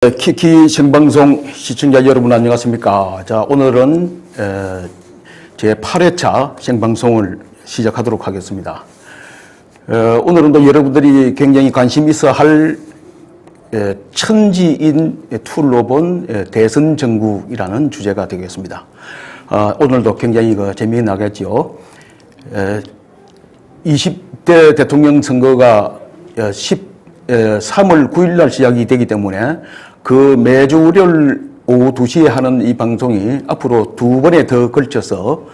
키키 생방송 시청자 여러분 안녕하십니까. 자, 오늘은 제 8회차 생방송을 시작하도록 하겠습니다. 오늘은 또 여러분들이 굉장히 관심 있어 할 천지인 툴로 본 대선 정국이라는 주제가 되겠습니다. 오늘도 굉장히 재미나겠죠. 20대 대통령 선거가 3월 9일 날 시작이 되기 때문에 그 매주 월요일 오후 2시에 하는 이 방송이 앞으로 2번에 더 걸쳐서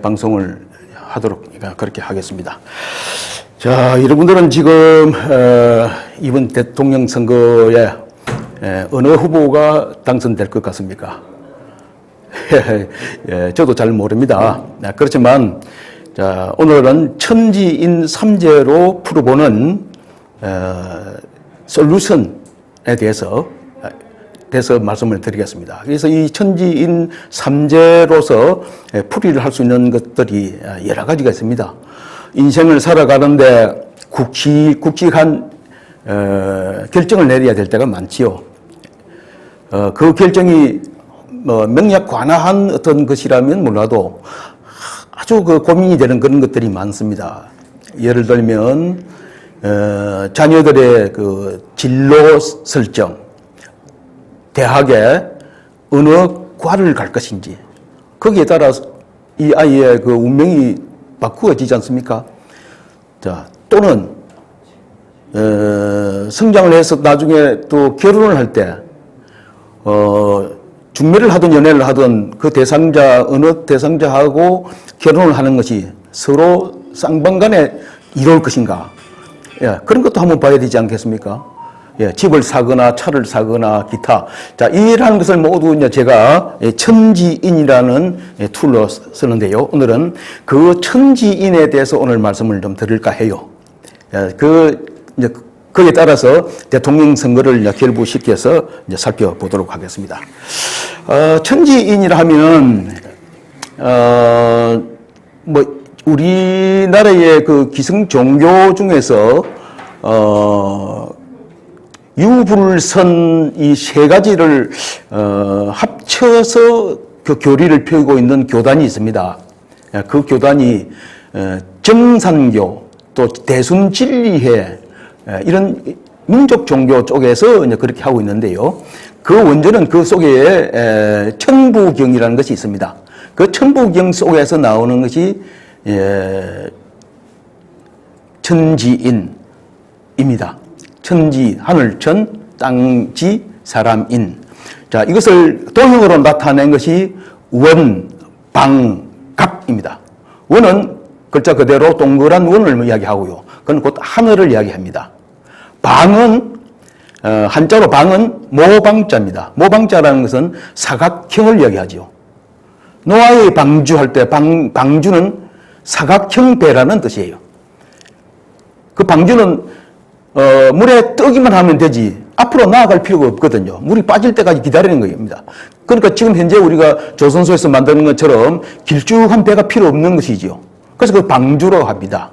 방송을 하도록 그렇게 하겠습니다. 자, 여러분들은 지금 이번 대통령 선거에 어느 후보가 당선될 것 같습니까? 저도 잘 모릅니다. 그렇지만 자, 오늘은 천지인 3제로 풀어보는 솔루션에 대해서 말씀을 드리겠습니다. 그래서 이 천지인 3제로서 풀이를 할 수 있는 것들이 여러 가지가 있습니다. 인생을 살아가는데 굵직한 결정을 내려야 될 때가 많지요. 그 결정이 명약관화한 어떤 것이라면 몰라도 아주 고민이 되는 그런 것들이 많습니다. 예를 들면 자녀들의 진로 설정, 대학에 어느 과를 갈 것인지 거기에 따라 이 아이의 운명이 바꾸어지지 않습니까? 자, 또는 성장을 해서 나중에 또 결혼을 할 때 중매를 하든 연애를 하든 그 대상자 어느 대상자하고 결혼을 하는 것이 서로 쌍방간에 이로울 것인가? 그런 것도 한번 봐야 되지 않겠습니까? 집을 사거나 차를 사거나 기타. 자, 이러한 것을 모두 이제 제가 천지인이라는 툴로 쓰는데요. 오늘은 그 천지인에 대해서 오늘 말씀을 좀 드릴까 해요. 그에 따라서 대통령 선거를 결부시켜서 이제 살펴보도록 하겠습니다. 천지인이라 하면은, 우리나라의 기성 종교 중에서, 유불선 이 세 가지를 합쳐서 교리를 펴고 있는 교단이 있습니다. 그 교단이 정산교 또 대순진리회 이런 민족 종교 쪽에서 이제 그렇게 하고 있는데요. 그 원전은 그 속에 천부경이라는 것이 있습니다. 그 천부경 속에서 나오는 것이 천지인입니다. 천지, 하늘천, 땅지, 사람인. 자, 이것을 도형으로 나타낸 것이 원방각입니다. 원은 글자 그대로 동그란 원을 이야기하고요. 그건 곧 하늘을 이야기합니다. 방은, 한자로 방은 모방자입니다. 모방자라는 것은 사각형을 이야기하죠. 노아의 방주할 때 방주는 사각형 배라는 뜻이에요. 그 방주는 물에 뜨기만 하면 되지 앞으로 나아갈 필요가 없거든요. 물이 빠질 때까지 기다리는 겁니다. 그러니까 지금 현재 우리가 조선소에서 만드는 것처럼 길쭉한 배가 필요 없는 것이죠. 그래서 그 방주로 합니다.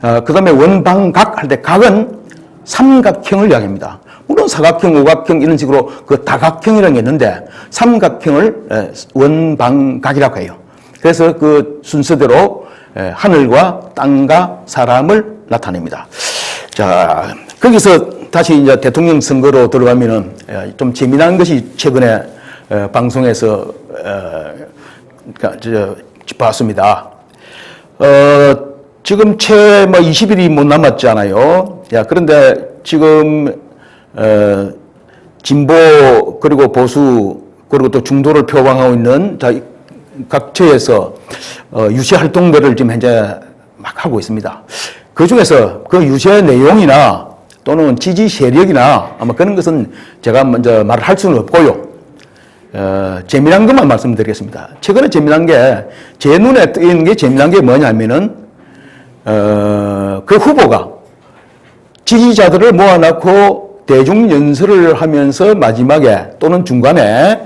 그 다음에 원방각 할 때 각은 삼각형을 이야기합니다. 물론 사각형, 오각형 이런 식으로 다각형이라는 게 있는데 삼각형을 원방각이라고 해요. 그래서 그 순서대로 하늘과 땅과 사람을 나타냅니다. 자, 거기서 다시 이제 대통령 선거로 들어가면은 좀 재미난 것이 최근에 방송에서 봤습니다. 지금 채 20일이 못 남았잖아요. 그런데 지금 진보 그리고 보수 그리고 또 중도를 표방하고 있는 각 처에서 유세 활동들을 지금 현재 막 하고 있습니다. 그 중에서 그 유세 내용이나 또는 지지 세력이나 아마 그런 것은 제가 먼저 말을 할 수는 없고요. 재미난 것만 말씀드리겠습니다. 최근에 재미난 게, 제 눈에 뜨이는 게 재미난 게 뭐냐면은, 그 후보가 지지자들을 모아놓고 대중연설을 하면서 마지막에 또는 중간에,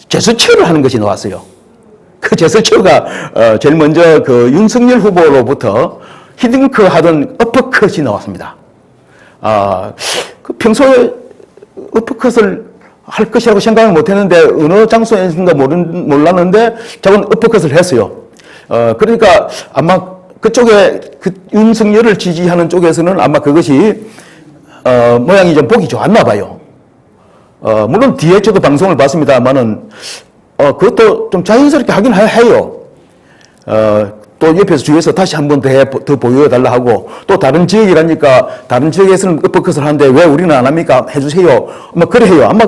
제스처를 하는 것이 나왔어요. 그 제스처가 제일 먼저 윤석열 후보로부터 히딩크 하던 어퍼컷이 나왔습니다. 그 평소에 어퍼컷을 할 것이라고 생각을 못 했는데, 어느 장소에서인가 몰랐는데, 자기는 어퍼컷을 했어요. 그러니까 아마 그쪽에, 윤석열을 지지하는 쪽에서는 아마 그것이, 모양이 좀 보기 좋았나 봐요. 물론 뒤에 저도 방송을 봤습니다만은, 그것도 좀 자연스럽게 하긴 해요. 또 옆에서 주위에서 다시 한 번 더 보여달라 하고, 또 다른 지역이 가니까 다른 지역에서는 어퍼컷을 하는데 왜 우리는 안 합니까? 해주세요. 그래 해요. 아마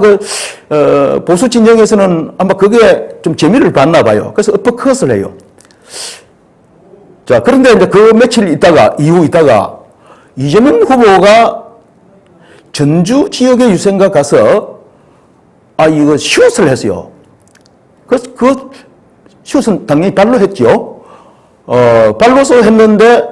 보수 진영에서는 아마 그게 좀 재미를 봤나 봐요. 그래서 어퍼컷을 해요. 자, 그런데 이제 그 며칠 이후 있다가 이재명 후보가 전주 지역의 유생가 가서 이거 슛을 했어요. 그 슛은 당연히 발로 했죠. 발로서 했는데,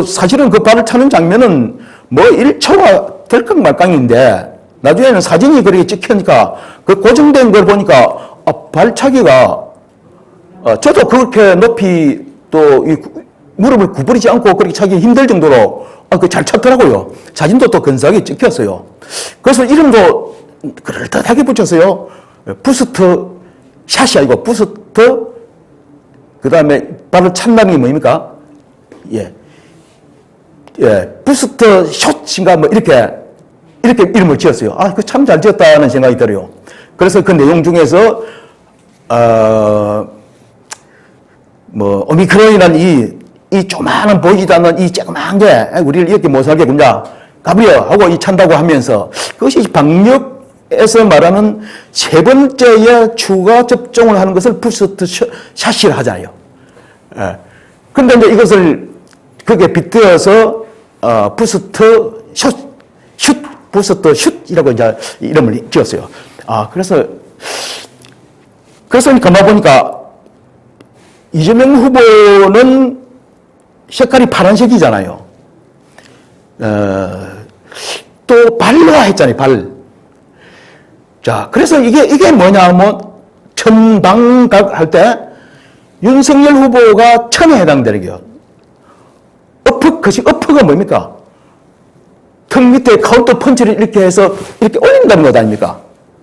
사실은 그 발을 차는 장면은 뭐 1초가 덜컥말캉인데, 나중에는 사진이 그렇게 찍히니까, 고정된 걸 보니까, 발차기가, 저도 그렇게 높이 또 무릎을 구부리지 않고 그렇게 차기 힘들 정도로, 잘 찼더라고요. 사진도 또 근사하게 찍혔어요. 그래서 이름도 그럴듯하게 붙였어요. 부스트 샷이 아니고 부스트, 그 다음에 발을 찬다는 게 뭡니까? 부스트 숏인가 뭐 이렇게 이름을 지었어요. 그거 참 잘 지었다는 생각이 들어요. 그래서 그 내용 중에서, 오미크론이라는 이 조만한 보이지도 않는 이 쬐그만 게 우리를 이렇게 못 살게군요. 가버려! 하고 이 찬다고 하면서 그것이 방역에서 말하는 세 번째의 추가 접종을 하는 것을 부스트 샷이라 하잖아요. 그런데 이제 이것을 그게 빗대어서 부스트 부스트 슛이라고 이제 이름을 지었어요. 그래서 가만 보니까 이재명 후보는 색깔이 파란색이잖아요. 또 발로 했잖아요, 발. 자, 그래서 이게 뭐냐 하면 천방각 할 때 윤석열 후보가 천에 해당되는 어퍼가 뭡니까? 턱 밑에 카운터 펀치를 이렇게 해서 이렇게 올린다는 것 아닙니까?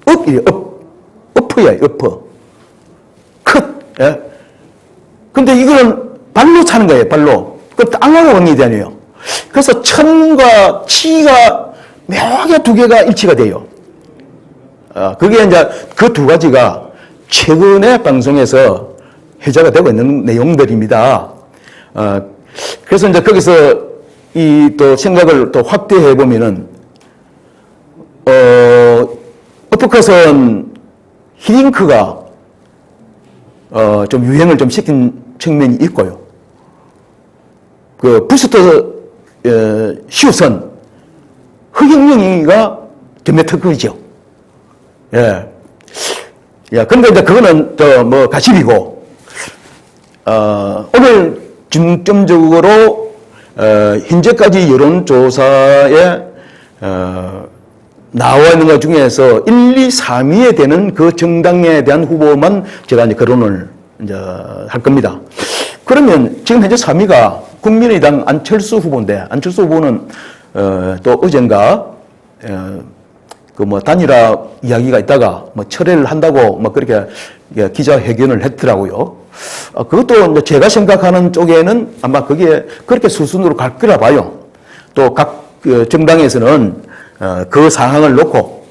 어퍼야, 어퍼. 컷. 예. 근데 이거는 발로 차는 거예요, 발로. 땅하고 관계되네요. 그래서 천과 치가 묘하게 두 개가 일치가 돼요. 그게 이제 그 두 가지가 최근에 방송에서 회자가 되고 있는 내용들입니다. 그래서 이제 거기서 또 생각을 또 확대해 보면은, 어퍼컷은 히딩크가, 좀 유행을 좀 시킨 측면이 있고요. 부스터, 슛은 허경영이가 전매특허이죠. 예. 근데 이제 그거는 가십이고, 오늘 중점적으로, 현재까지 여론조사에, 나와 있는 것 중에서 1, 2, 3위에 되는 그 정당에 대한 후보만 제가 이제 거론을 이제 할 겁니다. 그러면 지금 현재 3위가 국민의당 안철수 후보인데, 안철수 후보는, 또 어젠가, 단일화 이야기가 있다가 철회를 한다고 그렇게 기자회견을 했더라고요. 그것도 이제 제가 생각하는 쪽에는 아마 그게 그렇게 수순으로 갈 거라 봐요. 또 각 정당에서는 그 상황을 놓고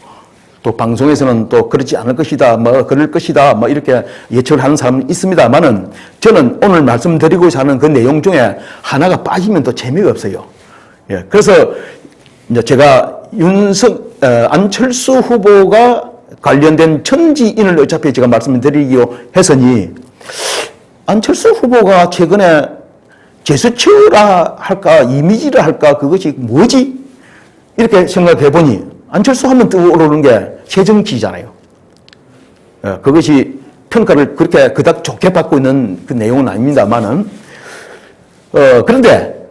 또 방송에서는 또 그렇지 않을 것이다, 그럴 것이다, 이렇게 예측을 하는 사람은 있습니다만은 저는 오늘 말씀드리고자 하는 그 내용 중에 하나가 빠지면 또 재미가 없어요. 그래서 이제 제가 안철수 후보가 관련된 천지인을 어차피 제가 말씀드리기로 했으니 안철수 후보가 최근에 제스처라 할까 이미지라 할까 그것이 뭐지? 이렇게 생각해 보니 안철수 하면 떠오르는 게 새정치잖아요. 그것이 평가를 그렇게 그닥 좋게 받고 있는 그 내용은 아닙니다만은 그런데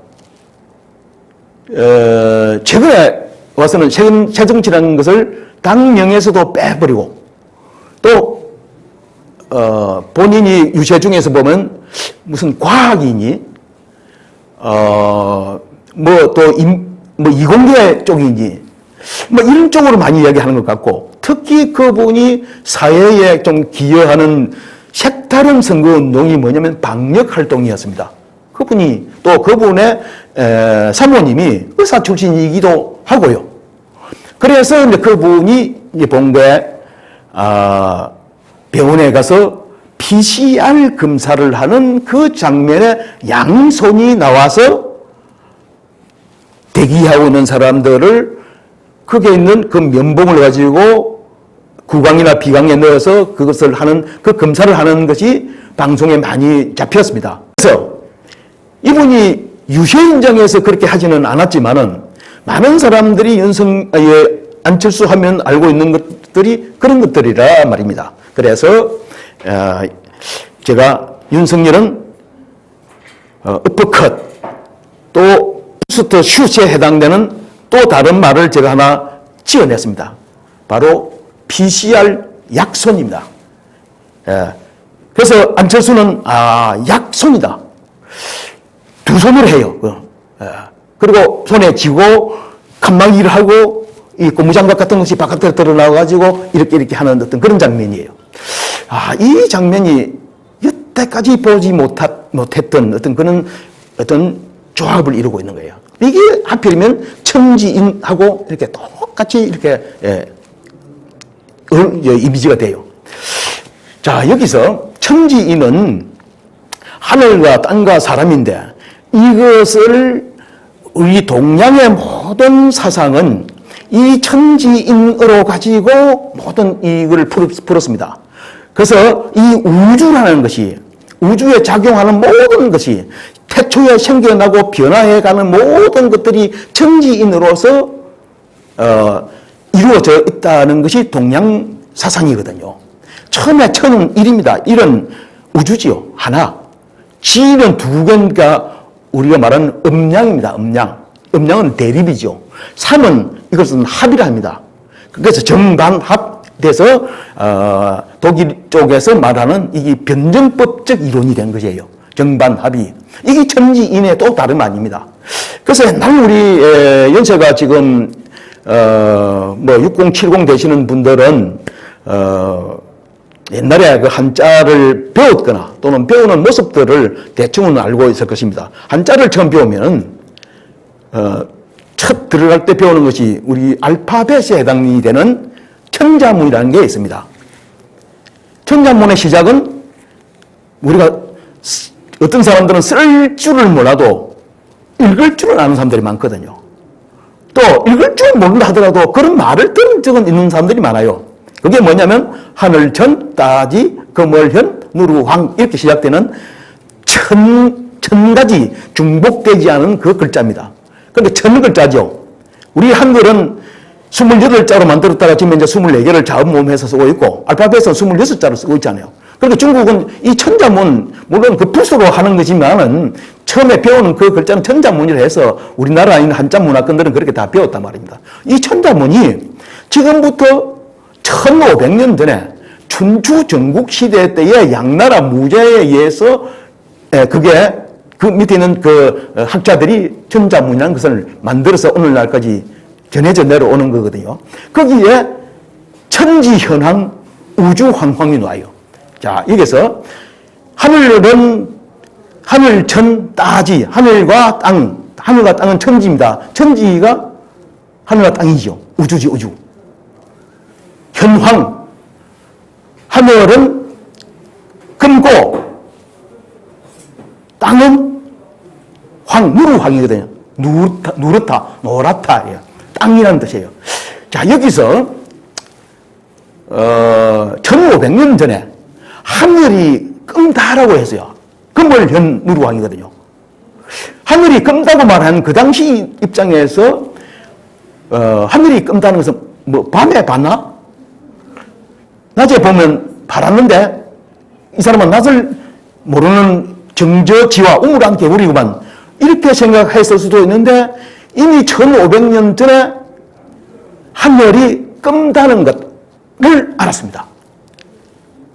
최근에 와서는 새정치라는 것을 당명에서도 빼버리고 또 본인이 유세 중에서 보면 무슨 과학이니 또 뭐 이공계 쪽인지 뭐 이런 쪽으로 많이 이야기하는 것 같고, 특히 그분이 사회에 좀 기여하는 색다른 선거운동이 뭐냐면 방역활동이었습니다. 그분이 또 그분의 사모님이 의사 출신이기도 하고요. 그래서 이제 그분이 이제 본거에 병원에 가서 PCR 검사를 하는 그 장면에 양손이 나와서 대기하고 있는 사람들을 거기에 있는 그 면봉을 가지고 구강이나 비강에 넣어서 그것을 하는, 그 검사를 하는 것이 방송에 많이 잡혔습니다. 그래서 이분이 유세 현장에서 그렇게 하지는 않았지만은 많은 사람들이 안철수 하면 알고 있는 것들이 그런 것들이라 말입니다. 그래서 제가 윤석열은 어퍼컷 또 부스터 슛에 해당되는 또 다른 말을 제가 하나 지어냈습니다. 바로 PCR 약손입니다. 그래서 안철수는 약손이다. 두 손으로 해요. 그리고 손에 쥐고 칸막이를 하고 이 고무장갑 같은 것이 바깥으로 드러나가지고 이렇게 하는 어떤 그런 장면이에요. 이 장면이 여태까지 보지 못했던 어떤 그런 어떤 조합을 이루고 있는 거예요. 이게 하필이면 천지인하고 이렇게 똑같이 이렇게 이미지가 돼요. 자, 여기서 천지인은 하늘과 땅과 사람인데, 이것을 우리 동양의 모든 사상은 이 천지인으로 가지고 모든 이걸 풀었습니다. 그래서 이 우주라는 것이, 우주에 작용하는 모든 것이 태초에 생겨나고 변화해가는 모든 것들이 천지인으로서 이루어져 있다는 것이 동양 사상이거든요. 처음에 천은 일입니다. 일은 우주지요. 하나. 지는 두 개니까 우리가 말하는 음양입니다. 음양. 음양은 대립이죠. 삼은 이것은 합이라 합니다. 그래서 정반합돼서 독일 쪽에서 말하는 이게 변정법적 이론이 된 것이에요. 정반합이. 이게 천지인의 또 다름 아닙니다. 그래서 옛날 우리 연세가 지금 6070 되시는 분들은 옛날에 그 한자를 배웠거나 또는 배우는 모습들을 대충은 알고 있을 것입니다. 한자를 처음 배우면 첫 들어갈 때 배우는 것이 우리 알파벳에 해당이 되는 천자문이라는 게 있습니다. 천자문의 시작은 우리가 어떤 사람들은 쓸 줄을 몰라도 읽을 줄을 아는 사람들이 많거든요. 또 읽을 줄 모른다 하더라도 그런 말을 들은 적은 있는 사람들이 많아요. 그게 뭐냐면 하늘천, 따지, 금월현, 누루황 이렇게 시작되는 천 가지 중복되지 않은 그 글자입니다. 그런데 천 글자죠. 우리 한글은 28자로 만들었다가 지금 이제 24개를 자음모음해서 쓰고 있고, 알파벳은 26자로 쓰고 있잖아요. 그러니까 중국은 이 천자문, 물론 그 붓으로 하는 거지만은 처음에 배우는 그 글자는 천자문이라 해서 우리나라에 있는 한자 문화권들은 그렇게 다 배웠단 말입니다. 이 천자문이 지금부터 1500년 전에 춘추 전국 시대 때의 양나라 무제에 의해서 그게 그 밑에 있는 그 학자들이 천자문이라는 것을 만들어서 오늘날까지 전해져 내려오는 거거든요. 거기에 천지현황, 우주황황이 나와요. 자, 여기서 하늘은 하늘천, 따지, 하늘과 땅은 천지입니다. 천지가 하늘과 땅이죠. 우주지, 우주. 현황, 하늘은 금고, 땅은 누루황이거든요. 누렇다, 노랗다. 땅이라는 뜻이에요. 자, 여기서 1500년 전에 하늘이 끔다라고 했어요. 금월현 누루황이거든요. 하늘이 끔다고 말하는 그 당시 입장에서 하늘이 끔다는 것은 뭐 밤에 봤나? 낮에 보면 밝았는데 이 사람은 낮을 모르는 정저지와 우물한 개구리구만 이렇게 생각했을 수도 있는데 이미 1500년 전에 하늘이 끔다는 것을 알았습니다.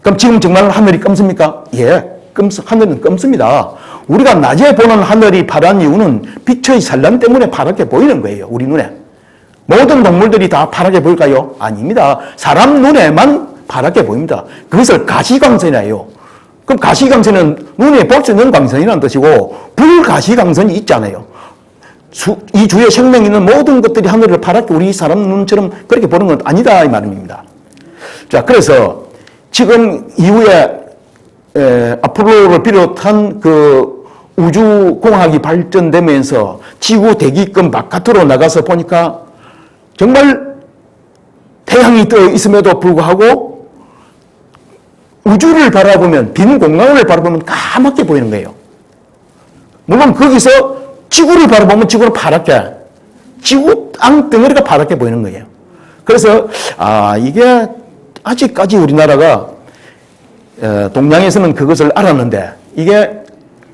그럼 지금 정말 하늘이 끔습니까? 예, 하늘은 끔습니다. 우리가 낮에 보는 하늘이 파란 이유는 빛의 산란 때문에 파랗게 보이는 거예요. 우리 눈에. 모든 동물들이 다 파랗게 보일까요? 아닙니다. 사람 눈에만 파랗게 보입니다. 그것을 가시광선이라 해요. 그럼 가시광선은 눈에 볼 수 있는 광선이라는 뜻이고 불가시광선이 있잖아요. 이 주위에 생명 있는 모든 것들이 하늘을 파랗게 우리 사람 눈처럼 그렇게 보는 건 아니다 이 말입니다. 자, 그래서 지금 이후에 아폴로를 비롯한 그 우주공학이 발전되면서 지구 대기권 바깥으로 나가서 보니까 정말 태양이 떠 있음에도 불구하고 우주를 바라보면, 빈 공간을 바라보면 까맣게 보이는 거예요. 물론 거기서 지구를 바라보면 지구는 파랗게, 지구 앙덩어리가 파랗게 보이는 거예요. 그래서 이게 아직까지 우리나라가 동양에서는 그것을 알았는데 이게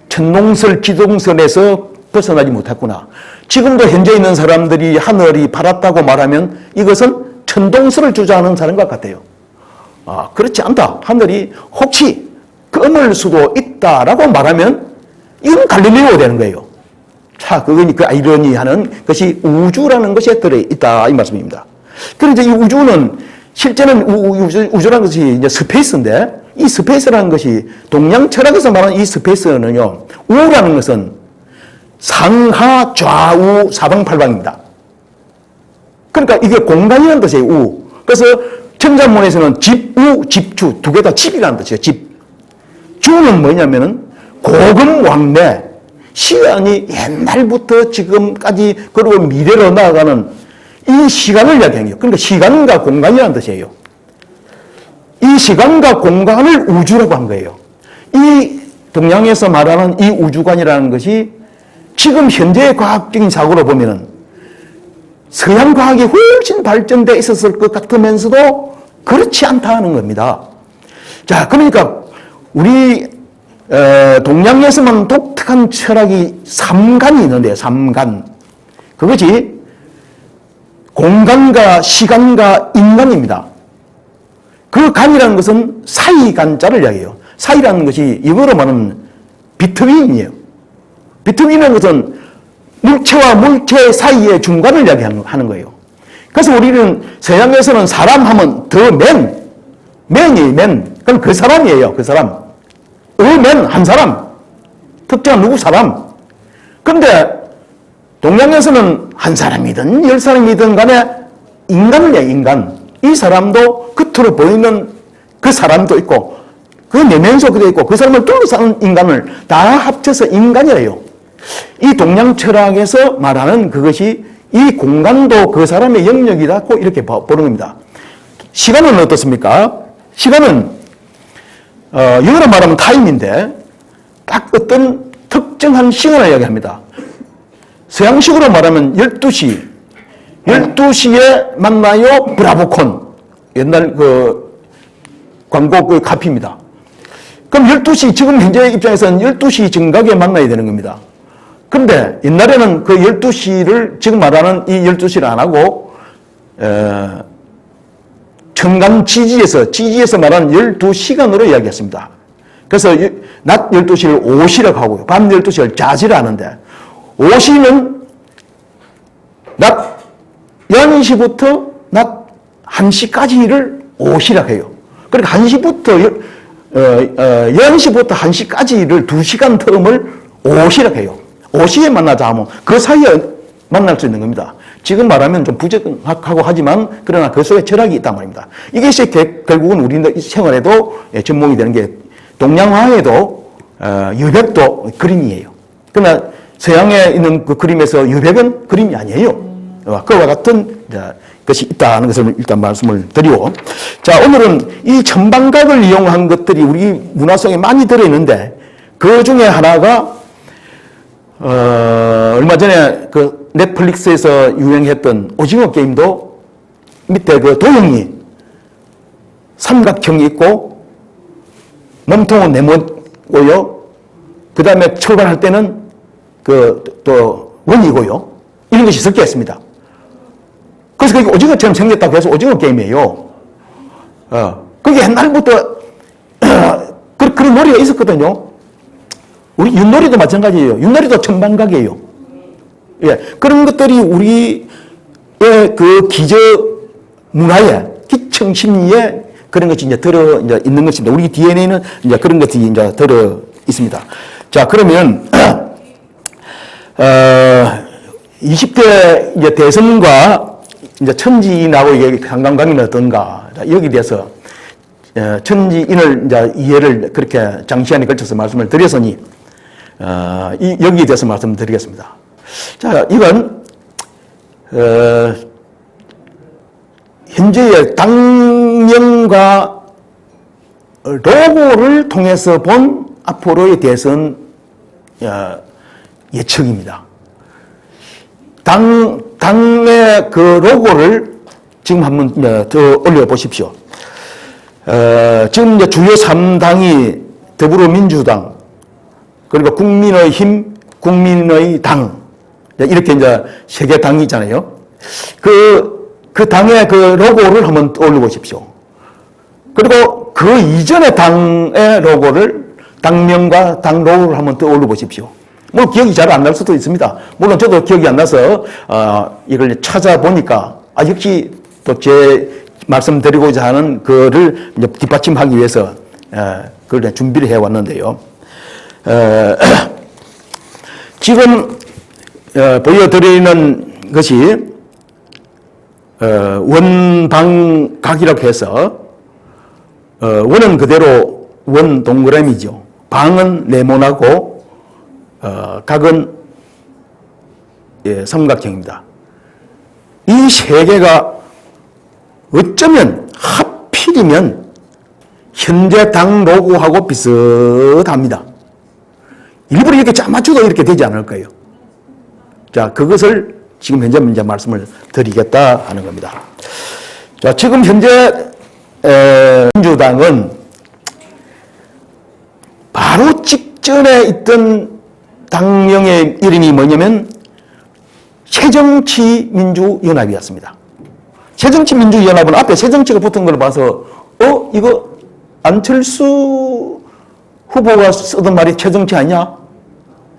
천동설, 지동설에서 벗어나지 못했구나. 지금도 현재 있는 사람들이 하늘이 파랗다고 말하면 이것은 천동설을 주장하는 사람과 같아요. 그렇지 않다. 하늘이 혹시 검을 수도 있다라고 말하면 이건 갈릴레오 되는 거예요. 자, 그거니 그 아이러니하는 것이 우주라는 것에 들어있다 이 말씀입니다. 그런데 이 우주는 실제는 우주라는 것이 이제 스페이스인데 이 스페이스라는 것이 동양 철학에서 말하는 이 스페이스는요, 우라는 것은 상하, 좌우, 사방팔방입니다. 그러니까 이게 공간이라는 뜻이에요, 우. 그래서 천자문에서는 집우, 집주 두 개 다 집이라는 뜻이에요, 집. 주는 뭐냐면은 고금왕래, 시간이 옛날부터 지금까지 그리고 미래로 나아가는 이 시간을 이야기하는 거예요. 그러니까 시간과 공간이라는 뜻이에요. 이 시간과 공간을 우주라고 한 거예요. 이 동양에서 말하는 이 우주관이라는 것이 지금 현재의 과학적인 사고로 보면은 서양 과학이 훨씬 발전되어 있었을 것 같으면서도 그렇지 않다는 겁니다. 자, 그러니까 우리 동양에서만 독특한 철학이 삼간이 있는데요. 삼간. 그것이 공간과 시간과 인간입니다. 그 간이라는 것은 사이간자를 이야기해요. 사이라는 것이 영어로 말하는 비트윈이에요. 비트윈이라는 것은 물체와 물체 사이의 중간을 이야기하는 거예요. 그래서 우리는 서양에서는 사람 하면 the man이에요, man. 그럼 그 사람이에요, 그 사람. a man, 한 사람. 특정한 누구 사람. 그런데 동양에서는 한 사람이든 열 사람이든 간에 인간을 이야기해요, 인간. 이 사람도 겉으로 보이는 그 사람도 있고 그 내면 속에도 있고 그 사람을 둘러싸는 인간을 다 합쳐서 인간이래요. 이 동양 철학에서 말하는 그것이 이 공간도 그 사람의 영역이라고 이렇게 보는 겁니다. 시간은 어떻습니까? 시간은 영어로 말하면 타임인데 딱 어떤 특정한 시간을 이야기합니다. 서양식으로 말하면 12시에 만나요 브라보콘. 옛날 그 광고 그 카피입니다. 그럼 12시, 지금 현재 입장에서는 12시 정각에 만나야 되는 겁니다. 그런데 옛날에는 그 12시를 지금 말하는 이 12시를 안 하고 청간 지지에서 말하는 12시간으로 이야기했습니다. 그래서 낮 12시를 오시라고 하고요. 밤 12시를 자지를 하는데 오시는 낮 11시부터 낮 1시까지를 오시라고 해요. 그러니까 1시부터 11시부터 1시까지를 2시간 텀을 오시라고 해요. 오시에 만나자 하면 그 사이에 만날 수 있는 겁니다. 지금 말하면 좀 부적하고 하지만 그러나 그 속에 철학이 있단 말입니다. 이것이 결국은 우리 생활에도 접목이 되는 게 동양화에도 유백도 그림이에요. 그러나 서양에 있는 그 그림에서 유백은 그림이 아니에요. 그와 같은 것이 있다는 것을 일단 말씀을 드리고, 자, 오늘은 이 천방각을 이용한 것들이 우리 문화 속에 많이 들어있는데 그 중에 하나가 얼마 전에 그 넷플릭스에서 유행했던 오징어 게임도 밑에 그 도형이 삼각형이 있고 몸통은 네모고요. 그 다음에 출발할 때는 또 원이고요. 이런 것이 섞여 있습니다. 그래서 그게 오징어처럼 생겼다고 해서 오징어 게임이에요. 그게 옛날부터 그런 놀이가 있었거든요. 우리 윷놀이도 마찬가지예요. 윷놀이도 천방각이에요. 예, 그런 것들이 우리의 그 기저 문화에, 기청 심리에 그런 것이 이제 들어 이제 있는 것입니다. 우리 DNA는 이제 그런 것이 이제 들어 있습니다. 자, 그러면 20대 이제 대선과 이제 천지인하고 이게 상관관계는 어떤가? 여기에 대해서 천지인을 이제 이해를 그렇게 장시간에 걸쳐서 말씀을 드렸으니 여기에 대해서 말씀드리겠습니다. 자, 이건 현재의 당명과 로고를 통해서 본 앞으로의 대선 예측입니다. 당의 그 로고를 지금 한번 더 올려보십시오. 지금 이제 주요 3당이 더불어민주당, 그리고 국민의힘, 국민의당, 이렇게 이제 세 개 당이 있잖아요. 그 당의 그 로고를 한번 올려보십시오. 그리고 그 이전의 당의 로고를, 당명과 당 로고를 한번 또 올려보십시오. 뭐 기억이 잘 안 날 수도 있습니다. 물론 저도 기억이 안 나서 이걸 찾아보니까 역시 또 제 말씀드리고자 하는 그거를 이제 뒷받침하기 위해서 그걸 준비를 해왔는데요. 지금 보여드리는 것이 원방각이라고 해서 원은 그대로 원 동그라미죠. 방은 네모나고 각은 삼각형입니다. 이 세 개가 어쩌면 하필이면 현재 당 로고하고 비슷합니다. 일부러 이렇게 짜맞춰도 이렇게 되지 않을 거예요. 자, 그것을 지금 현재 이제 말씀을 드리겠다 하는 겁니다. 자, 지금 현재 민주당은 바로 직전에 있던 당명의 이름이 뭐냐면 새정치민주연합이었습니다. 새정치민주연합은 앞에 새정치가 붙은 걸 봐서 이거 안철수 후보가 쓰던 말이 새정치 아니냐?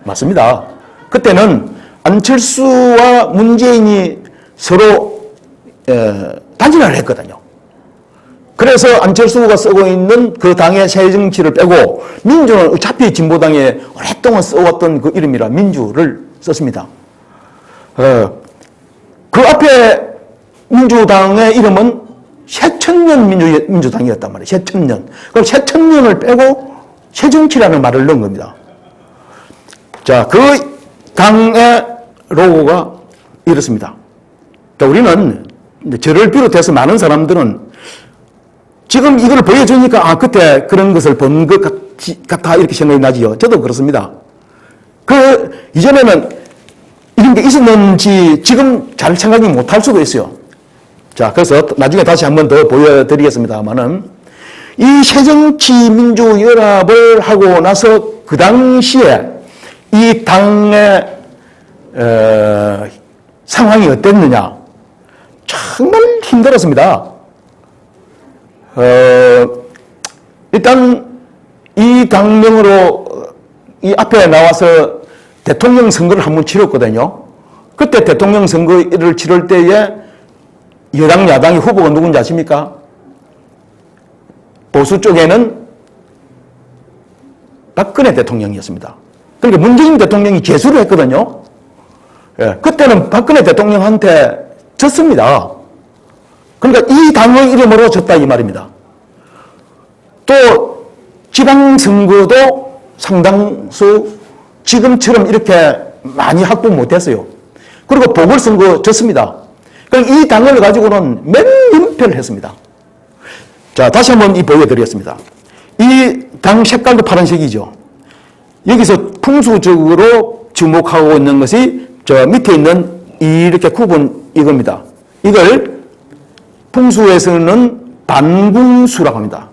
맞습니다. 그때는 안철수와 문재인이 서로 단일화를 했거든요. 그래서 안철수 후보가 쓰고 있는 그 당의 새정치를 빼고 민주는 어차피 진보당에 오랫동안 써왔던 그 이름이라 민주를 썼습니다. 그 앞에 민주당의 이름은 새천년 민주당이었단 말이에요. 새천년. 그럼 새천년을 빼고 새정치라는 말을 넣은 겁니다. 자, 그 당의 로고가 이렇습니다. 자, 우리는 저를 비롯해서 많은 사람들은 지금 이걸 보여주니까 그때 그런 것을 본 것 같아 이렇게 생각이 나지요. 저도 그렇습니다. 이전에는 이런 게 있었는지 지금 잘 생각이 못할 수도 있어요. 자, 그래서 나중에 다시 한번 더 보여드리겠습니다만은 이 새정치민주연합을 하고 나서 그 당시에 이 당의 상황이 어땠느냐. 정말 힘들었습니다. 일단 이 당명으로 이 앞에 나와서 대통령 선거를 한번 치렀거든요. 그때 대통령 선거를 치를 때에 여당, 야당의 후보가 누군지 아십니까? 보수 쪽에는 박근혜 대통령이었습니다. 그러니까 문재인 대통령이 제수를 했거든요. 그때는 박근혜 대통령한테 졌습니다. 그러니까 이 당의 이름으로 졌다 이 말입니다. 또 지방선거도 상당수 지금처럼 이렇게 많이 확보 못했어요. 그리고 보궐선거 졌습니다. 그러니까 이 당을 가지고는 맹연패를 했습니다. 자, 다시 한번 보여드리겠습니다. 이 당 색깔도 파란색이죠. 여기서 풍수적으로 주목하고 있는 것이 저 밑에 있는 이렇게 굽은 이겁니다. 이걸 풍수에서는 반궁수라고 합니다.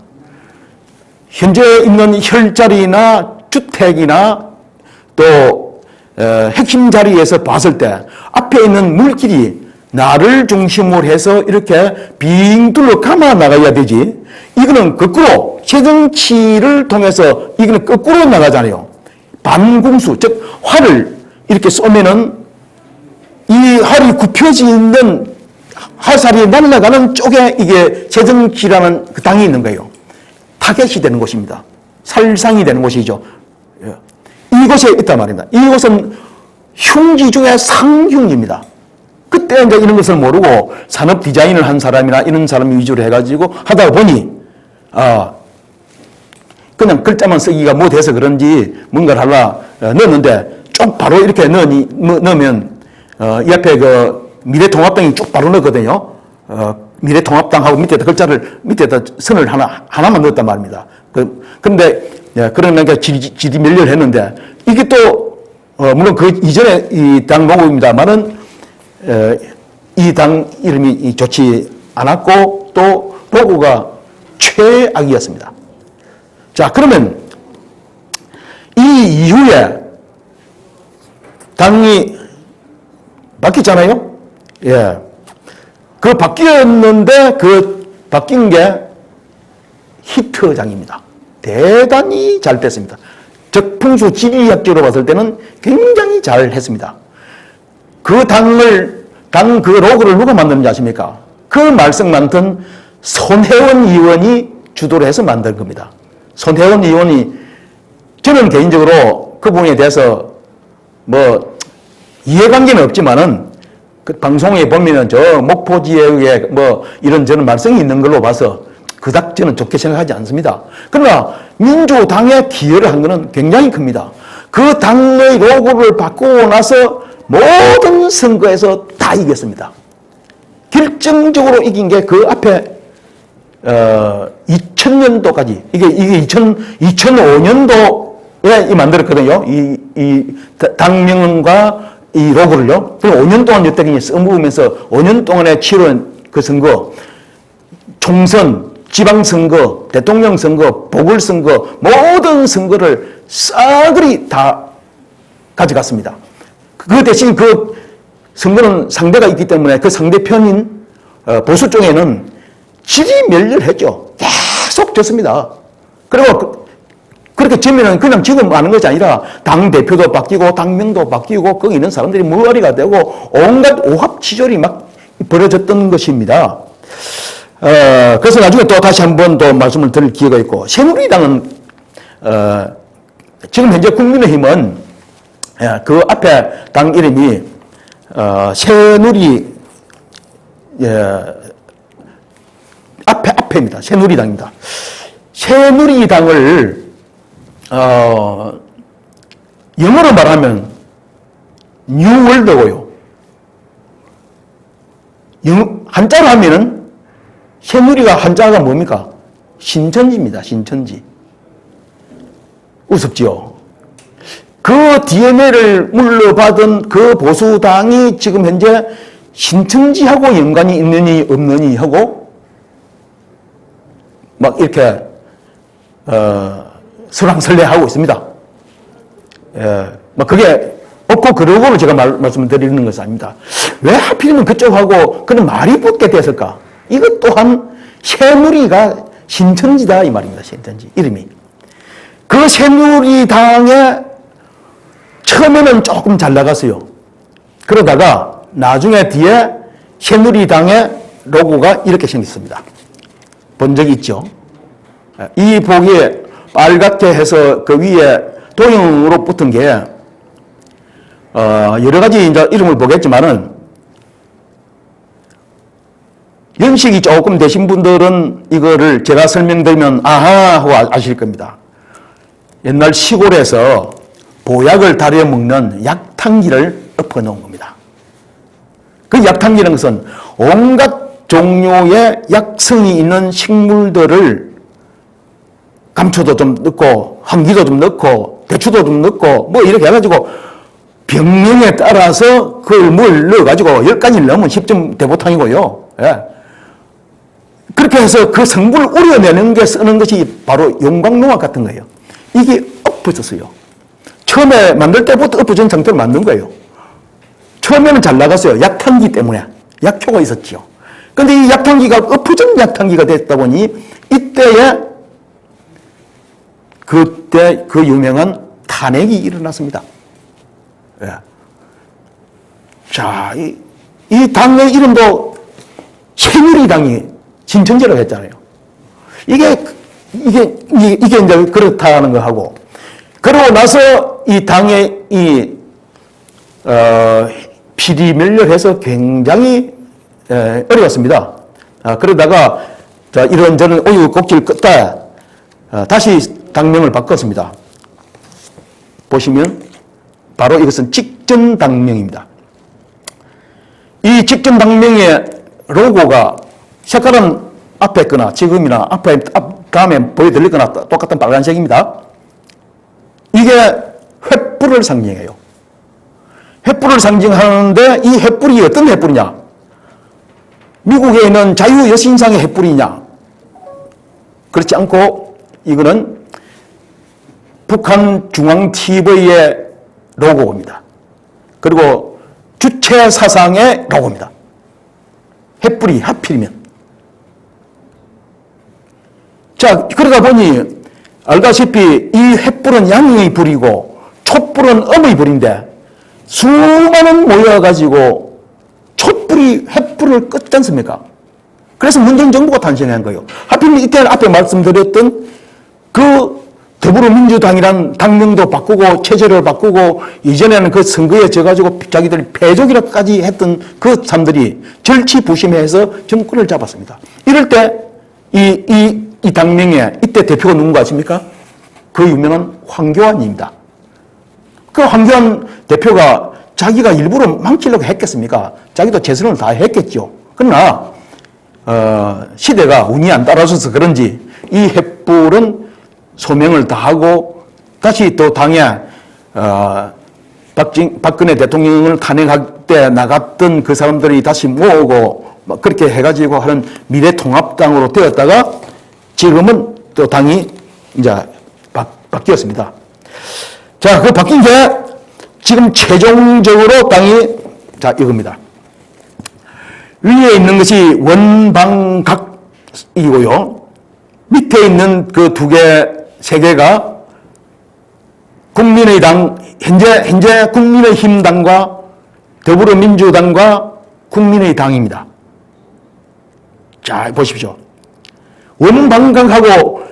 현재 있는 혈자리나 주택이나 또 핵심 자리에서 봤을 때 앞에 있는 물길이 나를 중심으로 해서 이렇게 빙 둘러 감아 나가야 되지. 이거는 거꾸로 새정치를 통해서 이거는 거꾸로 나가잖아요. 반궁수, 즉 활을 이렇게 쏘면은 이 활이 굽혀지는 화살이 날아가는 쪽에 이게 제정지라는 그 당이 있는 거예요. 타겟이 되는 곳입니다. 살상이 되는 곳이죠. 이곳에 있단 말입니다. 이곳은 흉지 중에 상흉입니다. 그때 이제 이런 것을 모르고 산업 디자인을 한 사람이나 이런 사람 위주로 해가지고 하다 보니, 그냥 글자만 쓰기가 뭐 돼서 그런지 뭔가를 하려 넣었는데 쭉 바로 이렇게 넣으면, 이 앞에 그 미래통합당이 쭉 바로 넣거든요. 미래통합당하고 밑에다 글자를, 밑에다 선을 하나만 넣었단 말입니다. 근데, 그러니까 지디 멸렬 했는데, 이게 또, 물론 그 이전에 이 당 로고입니다만은, 이 당 이름이 좋지 않았고, 또 로고가 최악이었습니다. 자, 그러면 이 이후에 당이 바뀌었잖아요? 예. 그 바뀌었는데 그 바뀐 게 히트장입니다. 대단히 잘 됐습니다. 적풍수 지리학적으로 봤을 때는 굉장히 잘 했습니다. 그 당 그 로고를 누가 만드는지 아십니까? 그 말썽 많던 손혜원 의원이 주도를 해서 만든 겁니다. 손혜원 의원이, 저는 개인적으로 그 부분에 대해서 뭐 이해관계는 없지만은 그 방송에 보면은 저 목포 지역에 뭐 이런저런 말썽이 있는 걸로 봐서 그닥 저는 좋게 생각하지 않습니다. 그러나 민주당에 기여를 한 것은 굉장히 큽니다. 그 당의 로고를 바꾸고 나서 모든 선거에서 다 이겼습니다. 결정적으로 이긴 게 그 앞에 2000년도까지 이게 2005년도에 만들었거든요. 이 당명과 이 로고를요. 5년 동안 여태까지 써먹으면서 5년 동안에 치른 그 선거, 총선, 지방선거, 대통령 선거, 보궐선거, 모든 선거를 싸그리 다 가져갔습니다. 그 대신 그 선거는 상대가 있기 때문에 그 상대편인 보수 쪽에는 지리멸렬했죠. 계속 졌습니다. 그리고 그렇게 지면은 그냥 지금 하는 것이 아니라 당대표도 바뀌고 당명도 바뀌고 거기 있는 사람들이 머리가 되고 온갖 오합지졸이 막 벌어졌던 것입니다. 그래서 나중에 또 다시 한번 또 말씀을 드릴 기회가 있고, 새누리당은 지금 현재 국민의힘은 그 앞에 당 이름이 새누리 앞에입니다. 새누리당입니다. 새누리당을 영어로 말하면 뉴월드고요. 한자로 하면은 새누리가 한자가 뭡니까? 신천지입니다. 신천지. 우습지요. 그 DNA를 물려받은 그 보수당이 지금 현재 신천지하고 연관이 있느니 없느니 하고 막 이렇게 설왕설래하고 있습니다. 뭐 그게 없고 그러고 제가 말씀을 드리는 것은 아닙니다. 왜 하필이면 그쪽하고 그런 말이 붙게 됐을까? 이것 또한 새누리가 신천지다 이 말입니다. 신천지 이름이. 그 새누리당에 처음에는 조금 잘 나갔어요. 그러다가 나중에 뒤에 새누리당의 로고가 이렇게 생겼습니다. 본 적이 있죠? 이 복이 빨갛게 해서 그 위에 도형으로 붙은 게 여러 가지 이제 이름을 보겠지만은 연식이 조금 되신 분들은 이거를 제가 설명드리면 아하 하고 아실 겁니다. 옛날 시골에서 보약을 다려 먹는 약탕기를 엎어 놓은 겁니다. 그 약탕기라는 것은 온갖 종류의 약성이 있는 식물들을 감초도 좀 넣고 황기도 좀 넣고 대추도 좀 넣고 뭐 이렇게 해가지고 병명에 따라서 그걸 물 넣어가지고 10가지를 넣으면 10점 대보탕이고요. 예. 그렇게 해서 그 성분을 우려내는 게 쓰는 것이 바로 용광농약 같은 거예요. 이게 엎어졌어요. 처음에 만들 때부터 엎어진 상태로 만든 거예요. 처음에는 잘 나갔어요. 약탕기 때문에. 약효가 있었죠. 근데 이 약탕기가 엎어진 약탕기가 됐다 보니 이때에 그때 그 유명한 탄핵이 일어났습니다. 예. 자, 이 당의 이름도 새누리당이 신천지라고 했잖아요. 이게 이제 그렇다는 거 하고, 그러고 나서 이 당의 피리멸렬해서 굉장히 어려웠습니다. 그러다가 자, 이런저런 우여곡절 끝에 다시 당명을 바꿨습니다. 보시면 바로 이것은 직전당명입니다. 이 직전당명의 로고가 색깔은 앞에 거나 지금이나 다음에 보여드릴 거나 똑같은 빨간색입니다. 이게 횃불을 상징해요. 횃불을 상징하는데 이 횃불이 어떤 횃불이냐? 미국에 있는 자유여신상의 횃불이냐? 그렇지 않고 이거는 북한 중앙TV의 로고입니다. 그리고 주체사상의 로고입니다. 횃불이 하필이면. 자, 그러다 보니 알다시피 이 횃불은 양의 불이고 촛불은 음의 불인데 수많은 모여가지고 횃불을 껐지 않습니까? 그래서 문재인 정부가 탄생한 거예요. 하필 이때 앞에 말씀드렸던 그 더불어민주당이란 당명도 바꾸고 체제를 바꾸고 이전에는 그 선거에 져가지고 자기들이 패족이라고까지 했던 그 사람들이 절치부심해서 정권을 잡았습니다. 이럴 때 이 당명에 이때 대표가 누군가 아십니까? 그 유명한 황교안입니다. 그 황교안 대표가 자기가 일부러 망치려고 했겠습니까? 자기도 최선을 다했겠죠. 그러나 시대가 운이 안 따라줘서 그런지 이 횃불은 소명을 다하고 다시 또 당에 박근혜 대통령을 탄핵할 때 나갔던 그 사람들이 다시 모으고 그렇게 해가지고 하는 미래통합당으로 되었다가 지금은 또 당이 이제 바뀌었습니다. 자, 그 바뀐 게 지금 최종적으로 당이 자 이겁니다. 위에 있는 것이 원방각이고요. 밑에 있는 그 세 개가 국민의당, 현재 국민의힘당과 더불어민주당과 국민의당입니다. 자, 보십시오. 원방각하고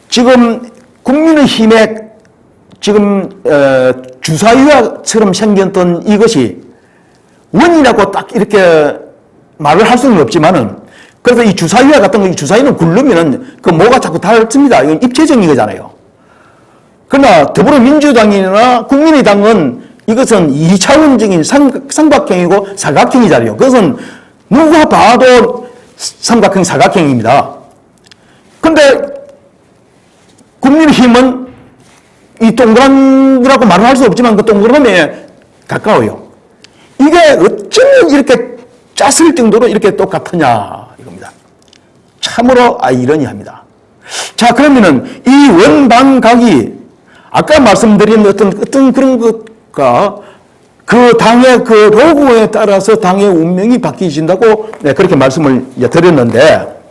지금 국민의힘의 지금 주사위와처럼 생겼던 이것이 원이라고 딱 이렇게 말을 할 수는 없지만은 그래서 이 주사위와 같은 거, 이 주사위는 굴르면은 그 뭐가 자꾸 닳습니다. 이건 입체적인 거잖아요. 그러나 더불어민주당이나 국민의당은 이것은 2차원적인 삼각형이고 사각형이잖아요. 그것은 누가 봐도 삼각형, 사각형입니다. 근데 국민의힘은 이 동그라미라고 말을 할 수 없지만 그 동그라미에 가까워요. 이게 어쩌면 이렇게 짰을 정도로 이렇게 똑같으냐 이겁니다. 참으로 아이러니합니다. 자, 그러면은 이 원방각이 아까 말씀드린 어떤 그런 것과 그 당의 그 로고에 따라서 당의 운명이 바뀌신다고 네, 그렇게 말씀을 드렸는데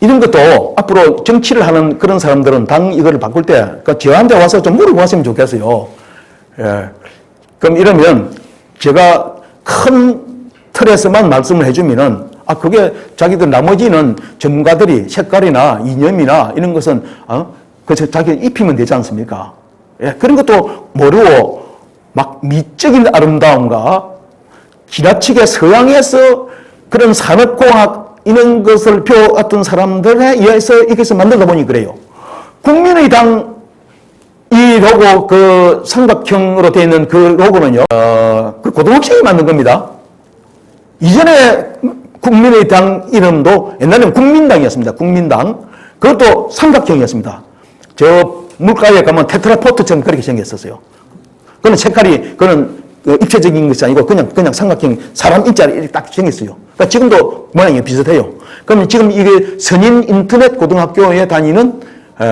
이런 것도 앞으로 정치를 하는 그런 사람들은 당 이거를 바꿀 때 저한테 와서 좀 물어봤으면 좋겠어요. 예. 그럼 이러면 제가 큰 틀에서만 말씀을 해주면은 그게 자기들 나머지는 전문가들이 색깔이나 이념이나 이런 것은 그래서 자기 입히면 되지 않습니까? 예. 그런 것도 모르고 막 미적인 아름다움과 지나치게 서양에서 그런 산업공학 이런 것을 배워왔던 사람들에 의해서 이것을 만들다 보니 그래요. 국민의당 이 로고 그 삼각형으로 되어 있는 그 로고는요, 그 고등학생이 만든 겁니다. 이전에 국민의당 이름도 옛날에는 국민당이었습니다. 국민당. 그것도 삼각형이었습니다. 저 물가에 가면 테트라포트처럼 그렇게 생겼었어요. 그건 색깔이, 그건 입체적인 것이 아니고 그냥 삼각형 사람 일자리 이렇게 딱 생겼어요. 그러니까 지금도 모양이 비슷해요. 그럼 지금 이게 선인 인터넷 고등학교에 다니는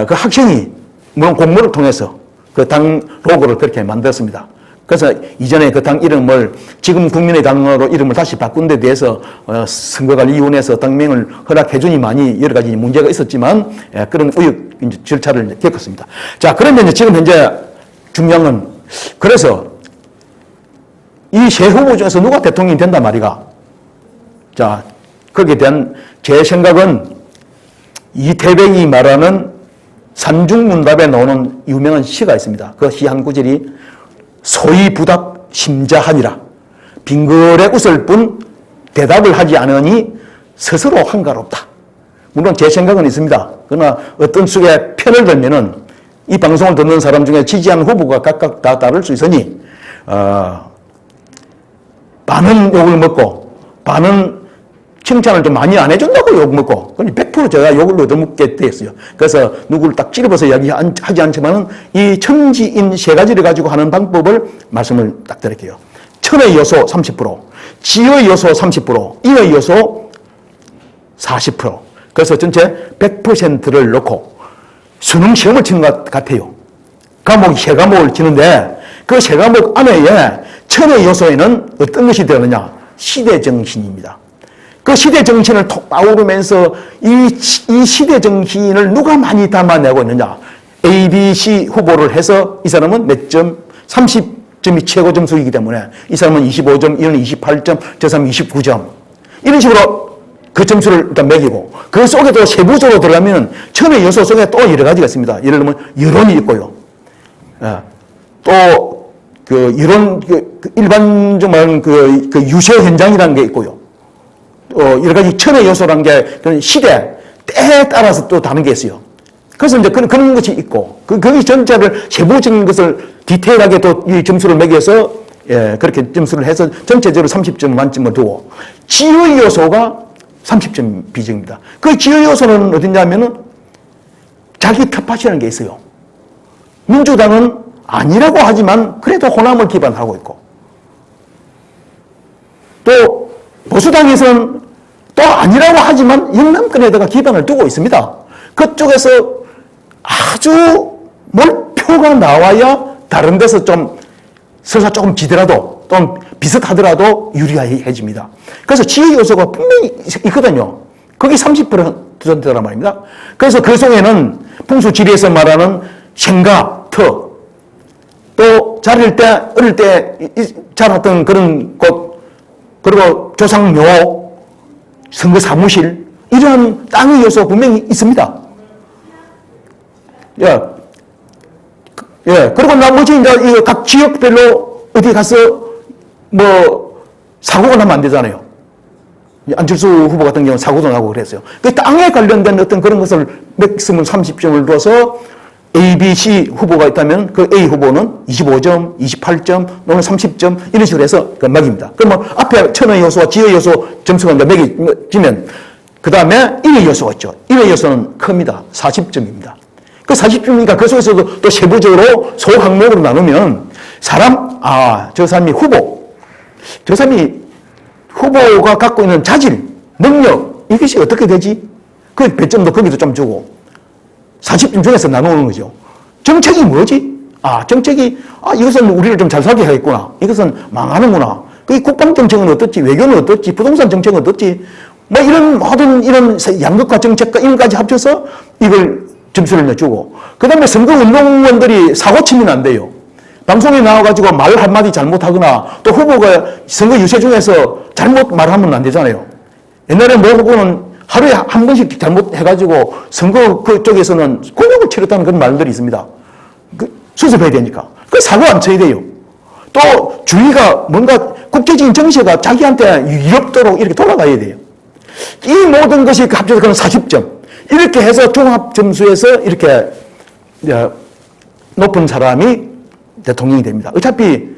그 학생이 물론 공모를 통해서 그 당 로고를 그렇게 만들었습니다. 그래서 이전에 그 당 이름을 지금 국민의당으로 이름을 다시 바꾼 데 대해서 선거관리위원회에서 당명을 허락해 주니만이 여러 가지 문제가 있었지만 그런 의혹 절차를 겪었습니다. 자, 그런데 이제 지금 현재 중요한 건 그래서 이 세 후보 중에서 누가 대통령이 된단 말이가. 자, 거기에 대한 제 생각은 이태백이 말하는 산중문답에 나오는 유명한 시가 있습니다. 그 시 한 구절이 소위 부답 심자하니라. 빙글에 웃을 뿐 대답을 하지 않으니 스스로 한가롭다. 물론 제 생각은 있습니다. 그러나 어떤 쪽에 편을 들면은 이 방송을 듣는 사람 중에 지지하는 후보가 각각 다 다를 수 있으니 반은 욕을 먹고 반은 칭찬을 좀 많이 안 해준다고 욕먹고, 100% 제가 욕을 얻어먹게 됐어요. 그래서 누구를 딱 찌르면서 이야기하지 않지만은 이 천지인 세 가지를 가지고 하는 방법을 말씀을 딱 드릴게요. 천의 요소 30%, 지의 요소 30%, 인의 요소 40%. 그래서 전체 100%를 놓고 수능 시험을 치는 것 같아요. 과목이 세 과목을 치는데 그 세 과목 안에 천의 요소에는 어떤 것이 들어가느냐? 시대정신입니다. 그 시대정신을 톡 아우르면서 이 시대정신을 누가 많이 담아내고 있느냐? A, B, C 후보를 해서 이 사람은 몇 점? 30점이 최고 점수이기 때문에 이 사람은 25점, 이는 28점, 저 사람은 29점. 이런 식으로 그 점수를 일단 매기고 그 속에도 세부적으로 들어가면 천의 요소 속에 또 여러 가지가 있습니다. 예를 들면 여론이 있고요. 또 그 이런 일반적으로 말하는 그 유세 현장이라는 게 있고요. 여러 가지 천의 요소라는 게 그런 시대, 때에 따라서 또 다른 게 있어요. 그래서 이제 그런 것이 있고, 거기 전체를 세부적인 것을 디테일하게 또 이 점수를 매겨서, 그렇게 점수를 해서 전체적으로 30점 만점을 두고, 지의 요소가 30점 비중입니다. 그 지의 요소는 어디냐면은 자기 텃밭이라는 게 있어요. 민주당은 아니라고 하지만 그래도 호남을 기반하고 있고, 또 보수당에서는 또 아니라고 하지만 영남권에다가 기반을 두고 있습니다. 그쪽에서 아주 몰표가 나와야 다른 데서 좀 설사 조금 지더라도 좀 비슷하더라도 유리해집니다. 그래서 지혜 요소가 분명히 있거든요. 거기 30%란 말입니다. 그래서 그 속에는 풍수지리에서 말하는 생각, 터, 또 어릴 때 자랐던 그런 곳, 그리고 조상묘, 선거 사무실, 이런 땅의 요소 분명히 있습니다. 그리고 나머지 이제 각 지역별로 어디 가서 사고가 나면 안 되잖아요. 안철수 후보 같은 경우는 사고도 나고 그랬어요. 그 땅에 관련된 어떤 그런 것을 맥시멈 30점을 두어서 A, B, C 후보가 있다면 그 A 후보는 25점, 28점, 또는 30점 이런 식으로 해서 그 맥입니다. 그러면 앞에 천의 요소와 지의 요소 점수가 이제 매겨지면 그 다음에 인의 요소가 있죠. 인의 요소는 큽니다. 40점입니다. 그 40점이니까 그 속에서도 또 세부적으로 소항목으로 나누면 저 사람이 저 사람이 후보가 갖고 있는 자질, 능력 이것이 어떻게 되지? 그 배점도 거기도 좀 주고 40점 중에서 나누는 거죠. 정책이 뭐지? 정책이, 이것은 우리를 좀 잘 살게 하겠구나. 이것은 망하는구나. 그 국방 정책은 어떻지? 외교는 어떻지? 부동산 정책은 어떻지? 이런 모든 이런 양극화 정책과 이런 것까지 합쳐서 이걸 점수를 내주고, 그 다음에 선거운동원들이 사고치면 안 돼요. 방송에 나와가지고 말 한마디 잘못하거나 또 후보가 선거 유세 중에서 잘못 말하면 안 되잖아요. 옛날에 후보는 하루에 한 번씩 잘못해가지고 선거 그쪽에서는 곤욕을 치렀다는 그런 말들이 있습니다. 수습해야 되니까. 그 사고 안 쳐야 돼요. 또 주의가 뭔가 국제적인 정세가 자기한테 유럽도록 이렇게 돌아가야 돼요. 이 모든 것이 합쳐서 그런 40점. 이렇게 해서 종합 점수에서 이렇게 높은 사람이 대통령이 됩니다. 어차피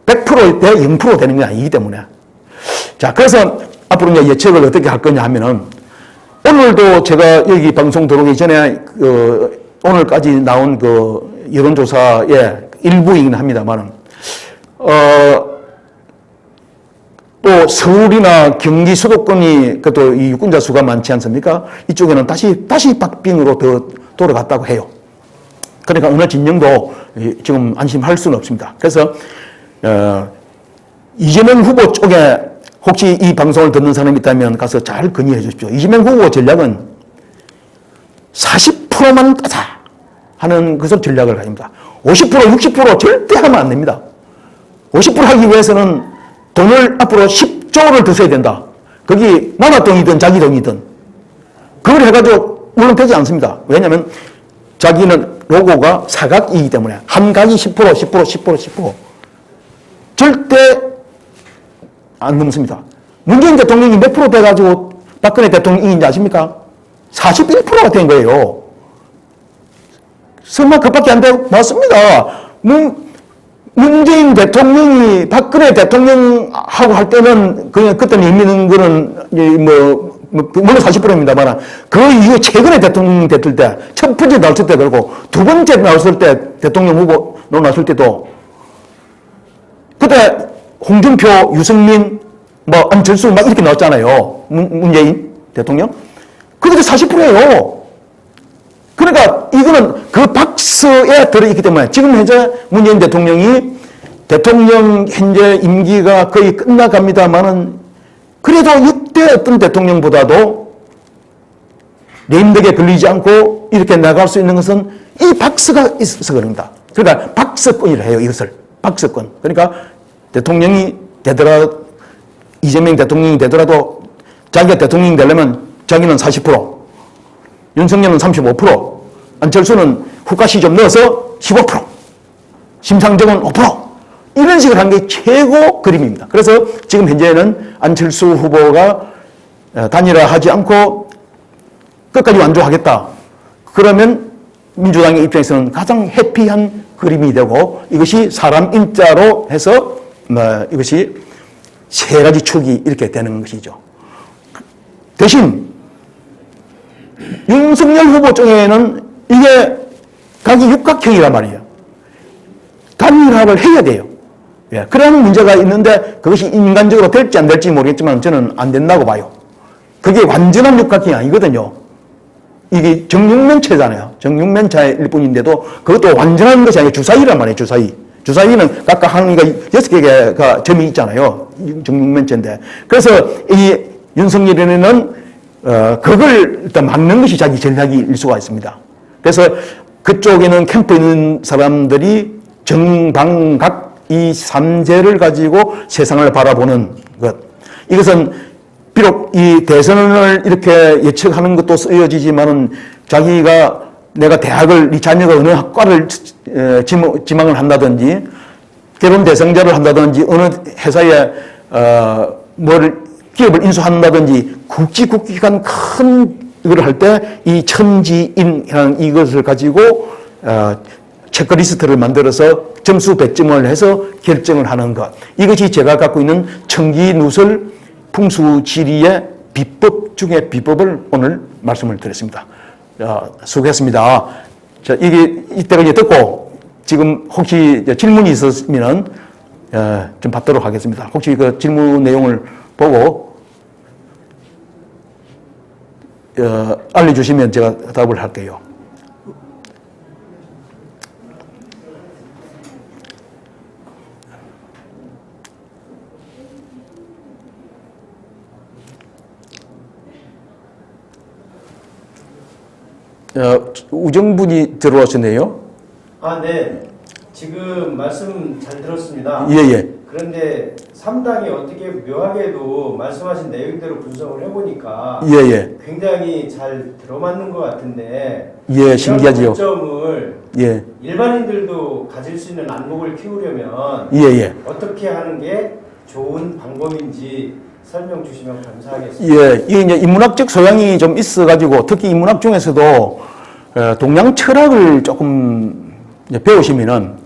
100% 대 0% 되는 게 아니기 때문에. 자, 그래서 앞으로 이제 예측을 어떻게 할 거냐 하면은 오늘도 제가 여기 방송 들어오기 전에 오늘까지 나온 그 여론조사의 일부이긴 합니다만은 또 서울이나 경기 수도권이 그것도 이 유권자 수가 많지 않습니까? 이쪽에는 다시 박빙으로 더 돌아갔다고 해요. 그러니까 어느 진영도 지금 안심할 수는 없습니다. 그래서 이재명 후보 쪽에 혹시 이 방송을 듣는 사람이 있다면 가서 잘 건의해 주십시오. 이재명 후보 전략은 40%만 따자 하는 것을 전략을 가집니다. 50%, 60% 절대 하면 안 됩니다. 50% 하기 위해서는 돈을 앞으로 10조를 더 써야 된다. 거기 남아 돈이든 자기 돈이든 그걸 해가지고 물론 되지 않습니다. 왜냐하면 자기는 로고가 사각이기 때문에 한 각이 10%, 10%, 10%, 10% 절대 안 넘습니다. 문재인 대통령이 몇 프로 돼가지고 박근혜 대통령인지 아십니까? 41%가 된 거예요. 설마 그밖에 안 되고 맞습니다. 문재인 대통령이 박근혜 대통령하고 할 때는 그때는 의미는 거는 물론 40%입니다만 그 이후에 최근에 대통령 됐을 때 첫 번째 나왔을 때 그러고 두 번째 나왔을 때 대통령 후보로 나왔을 때도 그때 홍준표, 유승민, 안철수 막 이렇게 나왔잖아요. 문재인 대통령. 그때 40%예요. 그러니까 이거는 그 박스에 들어있기 때문에 지금 현재 문재인 대통령이 대통령 현재 임기가 거의 끝나갑니다만은 그래도 이때 어떤 대통령보다도 레임덕에 걸리지 않고 이렇게 나갈 수 있는 것은 이 박스가 있어서 그럽니다. 그러니까 박스권이라 해요. 이것을. 박스권. 그러니까 대통령이 되더라도 이재명 대통령이 되더라도 자기가 대통령이 되려면 자기는 40%, 윤석열은 35%, 안철수는 후가시 좀 넣어서 15%, 심상정은 5%, 이런 식으로 한 게 최고 그림입니다. 그래서 지금 현재는 안철수 후보가 단일화하지 않고 끝까지 완주하겠다. 그러면 민주당의 입장에서는 가장 해피한 그림이 되고 이것이 사람 인자로 해서 이것이 세 가지 축이 이렇게 되는 것이죠. 대신 윤석열 후보 쪽에는 이게 각이 육각형이란 말이에요. 단일화를 해야 돼요. 예, 그런 문제가 있는데 그것이 인간적으로 될지 안 될지 모르겠지만 저는 안 된다고 봐요. 그게 완전한 육각형이 아니거든요. 이게 정육면체잖아요. 정육면체일 뿐인데도 그것도 완전한 것이 아니라 주사위란 말이에요. 주사위. 주사위는 각각 항이가 6개가 점이 있잖아요. 정육면체인데. 그래서 이 윤석열에는 그걸 일단 막는 것이 자기 전략일 수가 있습니다. 그래서 그쪽에는 캠프에 있는 사람들이 정방각 이 삼재를 가지고 세상을 바라보는 것. 이것은 비록 이 대선을 이렇게 예측하는 것도 쓰여지지만은 자기가 내가 대학을, 이 자녀가 어느 학과를 지망을 한다든지 결혼 대상자를 한다든지 어느 회사에 기업을 인수한다든지 국기관 큰 이걸 할 때 이 천지인이라는 이것을 가지고 체크리스트를 만들어서 점수 배점을 해서 결정을 하는 것. 이것이 제가 갖고 있는 청기누설 풍수지리의 비법 중에 비법을 오늘 말씀을 드렸습니다. 수고했습니다. 자, 이때까지 듣고 지금 혹시 질문이 있었으면 좀 받도록 하겠습니다. 혹시 그 질문 내용을 보고 알려주시면 제가 답을 할게요. 우정분이 들어오셨네요. 네. 지금 말씀 잘 들었습니다. 예. 그런데 3당이 어떻게 묘하게도 말씀하신 내용대로 분석을 해보니까 예. 굉장히 잘 들어맞는 것 같은데 예, 신기하지요. 점을 예. 일반인들도 가질 수 있는 안목을 키우려면 예. 어떻게 하는 게 좋은 방법인지 설명 주시면 감사하겠습니다. 예, 이게 이제 인문학적 소양이 좀 있어가지고 특히 인문학 중에서도 동양 철학을 조금 배우시면은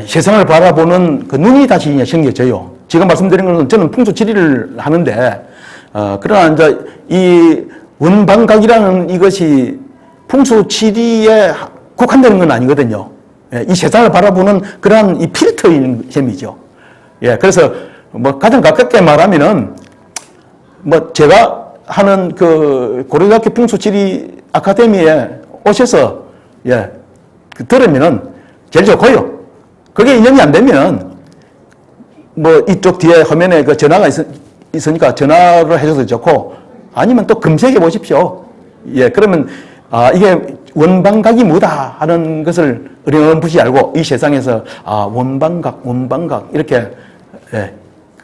세상을 바라보는 그 눈이 다시 이제 생겨져요. 지금 말씀드린 것은 저는 풍수지리를 하는데 그러나 이제 이 원방각이라는 이것이 풍수지리에 국한되는 건 아니거든요. 이 세상을 바라보는 그러한 이 필터인 셈이죠. 예, 그래서 가장 가깝게 말하면은 제가 하는 그 고려대학교 풍수지리 아카데미에 오셔서 들으면은 제일 좋고요. 그게 인연이 안 되면 뭐 이쪽 뒤에 화면에 그 전화가 있으니까 전화를 해줘도 좋고 아니면 또 검색해 보십시오. 예, 그러면 이게 원방각이 뭐다 하는 것을 어렴풋이 알고 이 세상에서 원방각 이렇게 예,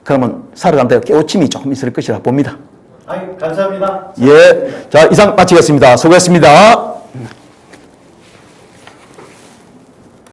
그러면 살아가는데 깨우침이 조금 있을 것이라 봅니다. 감사합니다. 예, 자 이상 마치겠습니다. 수고했습니다.